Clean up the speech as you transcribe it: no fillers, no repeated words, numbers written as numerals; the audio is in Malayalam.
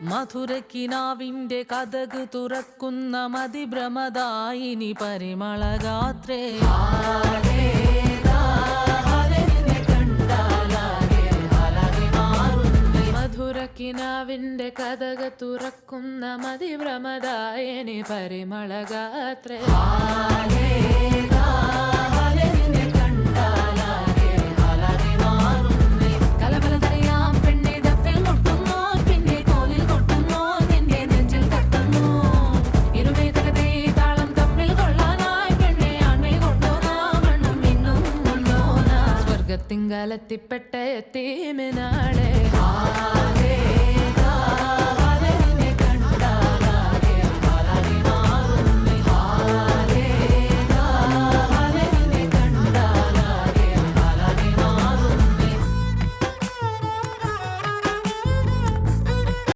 മധുരക്കിനാവിന്റെ കഥക് തുറക്കുന്ന മതിഭ്രമദായിനി പരിമളഗാത്രേ. മധുരക്കിനാവിന്റെ കഥക് തുറക്കുന്ന മതിഭ്രമദായിനി പരിമളഗാത്രേ. തിങ്കാലത്തിപ്പെട്ട എത്തീമിനാളെ.